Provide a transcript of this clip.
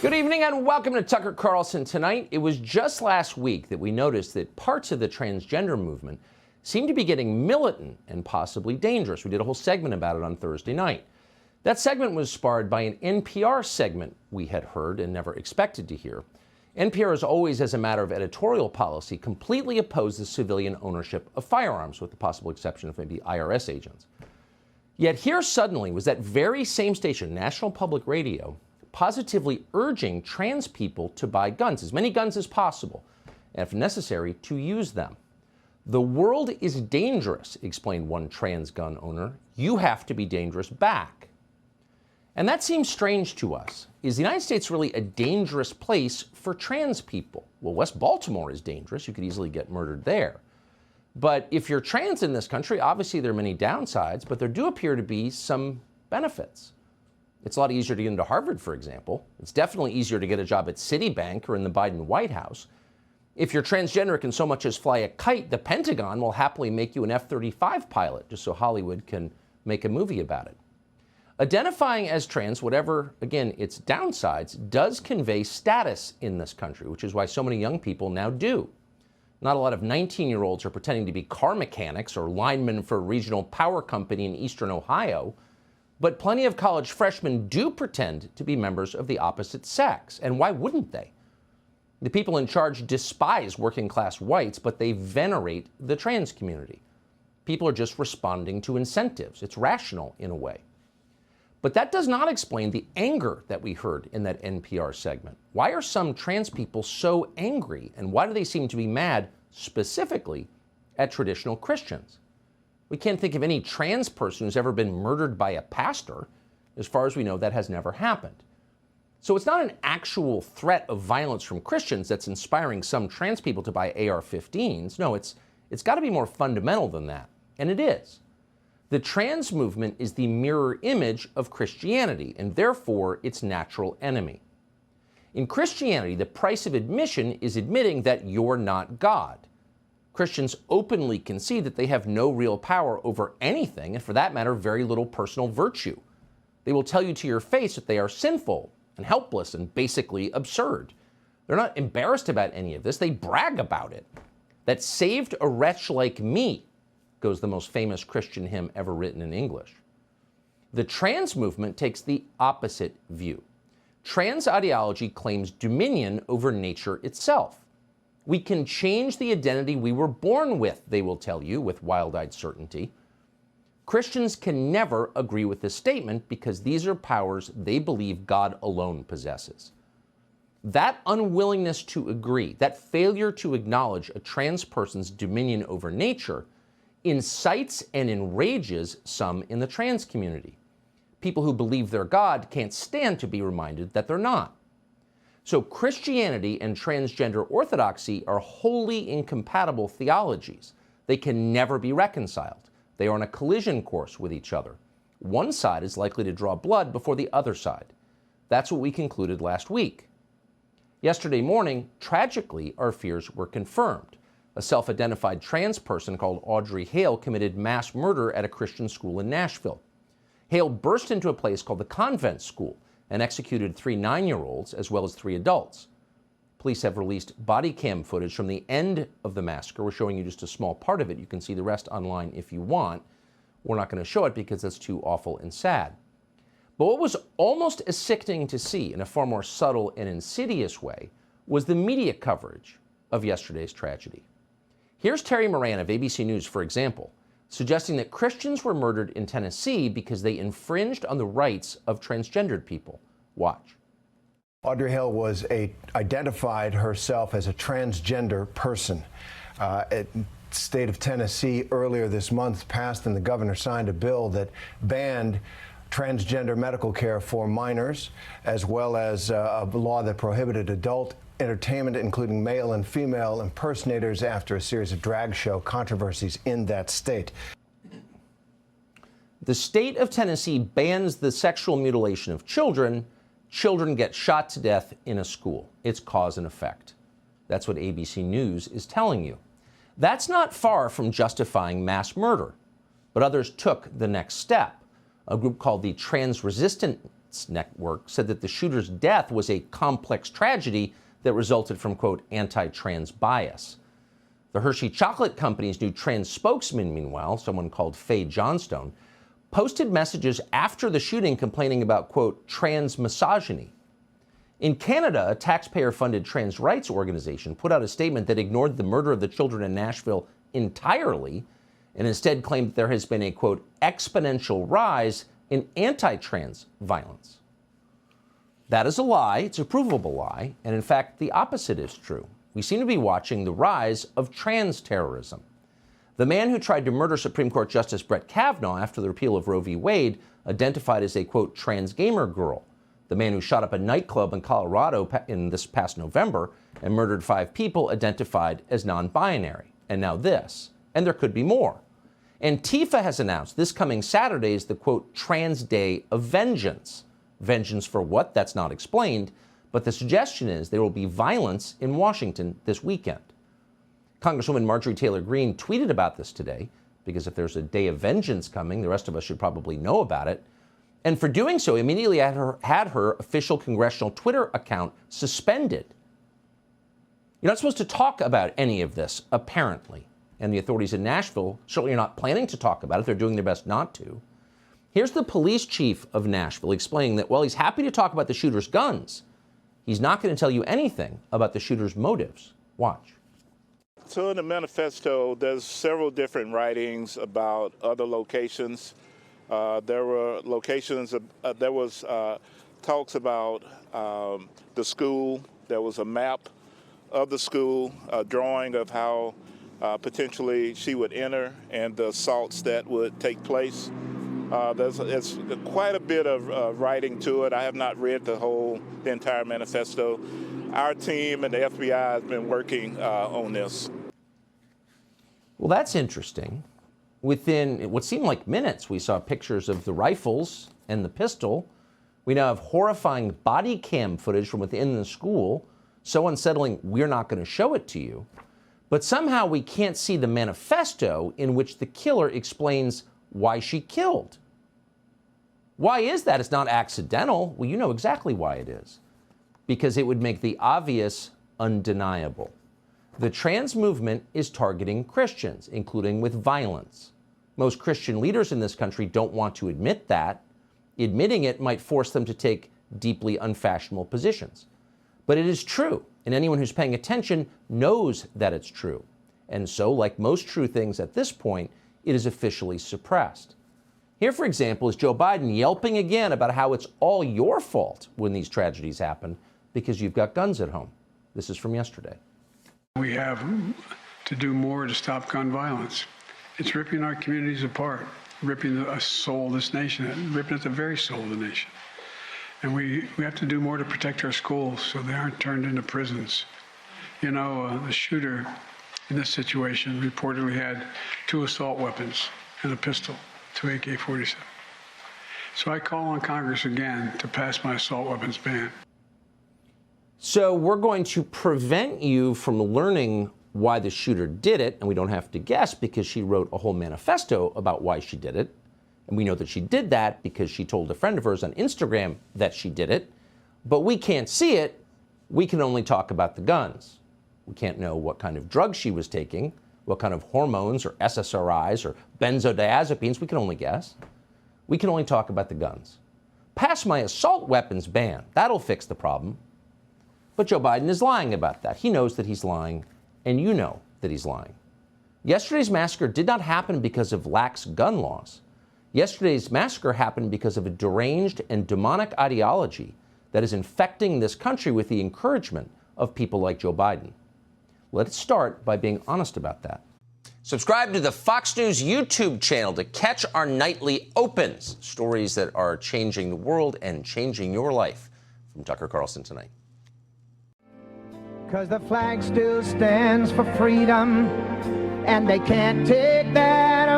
Good evening and welcome to Tucker Carlson Tonight. It was just last week that we noticed that parts of the transgender movement seem to be getting militant and possibly dangerous. We did a whole segment about it on Thursday night. That segment was sparred by an NPR segment we had heard and never expected to hear. NPR has always, as a matter of editorial policy, completely opposed the civilian ownership of firearms, with the possible exception of maybe IRS agents. Yet here suddenly was that very same station, National Public Radio, positively urging trans people to buy guns, as many guns as possible, and if necessary, to use them. The world is dangerous, explained one trans gun owner. You have to be dangerous back. And that seems strange to us. Is the United States really a dangerous place for trans people? Well, West Baltimore is dangerous. You could easily get murdered there. But if you're trans in this country, obviously there are many downsides, but there do appear to be some benefits. It's a lot easier to get into Harvard, for example. It's definitely easier to get a job at Citibank or in the Biden White House. If you're transgender and can so much as fly a kite, the Pentagon will happily make you an F-35 pilot, just so Hollywood can make a movie about it. Identifying as trans, whatever, again, its downsides, does convey status in this country, which is why so many young people now do. Not a lot of 19-year-olds are pretending to be car mechanics or linemen for a regional power company in eastern Ohio. But plenty of college freshmen do pretend to be members of the opposite sex. And why wouldn't they? The people in charge despise working-class whites, but they venerate the trans community. People are just responding to incentives. It's rational in a way. But that does not explain the anger that we heard in that NPR segment. Why are some trans people so angry, and why do they seem to be mad specifically at traditional Christians? We can't think of any trans person who's ever been murdered by a pastor. As far as we know, that has never happened. So it's not an actual threat of violence from Christians that's inspiring some trans people to buy AR-15s. No, it's got to be more fundamental than that. And it is. The trans movement is the mirror image of Christianity, and therefore its natural enemy. In Christianity, the price of admission is admitting that you're not God. Christians openly concede that they have no real power over anything, and for that matter, very little personal virtue. They will tell you to your face that they are sinful and helpless and basically absurd. They're not embarrassed about any of this. They brag about it. That saved a wretch like me, goes the most famous Christian hymn ever written in English. The trans movement takes the opposite view. Trans ideology claims dominion over nature itself. We can change the identity we were born with, they will tell you with wild-eyed certainty. Christians can never agree with this statement because these are powers they believe God alone possesses. That unwillingness to agree, that failure to acknowledge a trans person's dominion over nature, incites and enrages some in the trans community. People who believe they're God can't stand to be reminded that they're not. So Christianity and transgender orthodoxy are wholly incompatible theologies. They can never be reconciled. They are on a collision course with each other. One side is likely to draw blood before the other side. That's what we concluded last week. Yesterday morning, tragically, our fears were confirmed. A self-identified trans person called Audrey Hale committed mass murder at a Christian school in Nashville. Hale burst into a place called the Convent School and executed 3 9-year-olds as well as 3 adults. Police have released body cam footage from the end of the massacre. We're showing you just a small part of it. You can see the rest online if you want. We're not going to show it because that's too awful and sad. But what was almost as sickening to see in a far more subtle and insidious way was the media coverage of yesterday's tragedy. Here's Terry Moran of ABC News, for example, suggesting that Christians were murdered in Tennessee because they infringed on the rights of transgendered people. Watch. Audrey Hale identified herself as a transgender person. The state of Tennessee earlier this month passed and the governor signed a bill that banned transgender medical care for minors, as well as a law that prohibited adult entertainment, including male and female impersonators, after a series of drag show controversies in that state. The state of Tennessee bans the sexual mutilation of children. Children get shot to death in a school. It's cause and effect. That's what ABC News is telling you. That's not far from justifying mass murder, but others took the next step. A group called the Trans Resistant Rights Network said that the shooter's death was a complex tragedy that resulted from, quote, anti-trans bias. The Hershey Chocolate Company's new trans spokesman, meanwhile, someone called Faye Johnstone, posted messages after the shooting complaining about, quote, trans misogyny. In Canada, a taxpayer-funded trans rights organization put out a statement that ignored the murder of the children in Nashville entirely and instead claimed that there has been a, quote, exponential rise in anti-trans violence. That is a lie. It's a provable lie. And in fact, the opposite is true. We seem to be watching the rise of trans terrorism. The man who tried to murder Supreme Court Justice Brett Kavanaugh after the repeal of Roe v. Wade, identified as a, quote, trans gamer girl. The man who shot up a nightclub in Colorado in this past November and murdered 5 people, identified as non-binary. And now this. And there could be more. Antifa has announced this coming Saturday is the, quote, Trans Day of Vengeance. Vengeance for what? That's not explained. But the suggestion is there will be violence in Washington this weekend. Congresswoman Marjorie Taylor Greene tweeted about this today, because if there's a day of vengeance coming, the rest of us should probably know about it. And for doing so, immediately had her official congressional Twitter account suspended. You're not supposed to talk about any of this, apparently. And the authorities in Nashville certainly are not planning to talk about it. They're doing their best not to. Here's the police chief of Nashville explaining that, well, he's happy to talk about the shooter's guns. He's not going to tell you anything about the shooter's motives. Watch. So in the manifesto, there's several different writings about other locations. There were locations, there was talks about the school. There was a map of the school, a drawing of how potentially she would enter and the assaults that would take place. There's quite a bit of writing to it. I have not read the entire manifesto. Our team and the FBI has been working on this. Well, that's interesting. Within what seemed like minutes, we saw pictures of the rifles and the pistol. We now have horrifying body cam footage from within the school. So unsettling, we're not going to show it to you. But somehow we can't see the manifesto in which the killer explains why she killed. Why is that? It's not accidental. Well, you know exactly why it is. Because it would make the obvious undeniable. The trans movement is targeting Christians, including with violence. Most Christian leaders in this country don't want to admit that. Admitting it might force them to take deeply unfashionable positions. But it is true, and anyone who's paying attention knows that it's true. And so, like most true things at this point, it is officially suppressed. Here, for example, is Joe Biden yelping again about how it's all your fault when these tragedies happen because you've got guns at home. This is from yesterday. We have to do more to stop gun violence. It's ripping our communities apart, ripping the soul of this nation, ripping at the very soul of the nation. And we have to do more to protect our schools so they aren't turned into prisons. You know, the shooter in this situation reportedly had 2 assault weapons and a pistol, 2 AK-47. So I call on Congress again to pass my assault weapons ban. So we're going to prevent you from learning why the shooter did it, and we don't have to guess because she wrote a whole manifesto about why she did it. And we know that she did that because she told a friend of hers on Instagram that she did it. But we can't see it. We can only talk about the guns. We can't know what kind of drugs she was taking, what kind of hormones or SSRIs or benzodiazepines. We can only guess. We can only talk about the guns. Pass my assault weapons ban. That'll fix the problem. But Joe Biden is lying about that. He knows that he's lying, and you know that he's lying. Yesterday's massacre did not happen because of lax gun laws. Yesterday's massacre happened because of a deranged and demonic ideology that is infecting this country with the encouragement of people like Joe Biden. Let's start by being honest about that. Subscribe to the Fox News YouTube channel to catch our nightly opens, stories that are changing the world and changing your life. From Tucker Carlson tonight. 'Cause the flag still stands for freedom, and they can't take that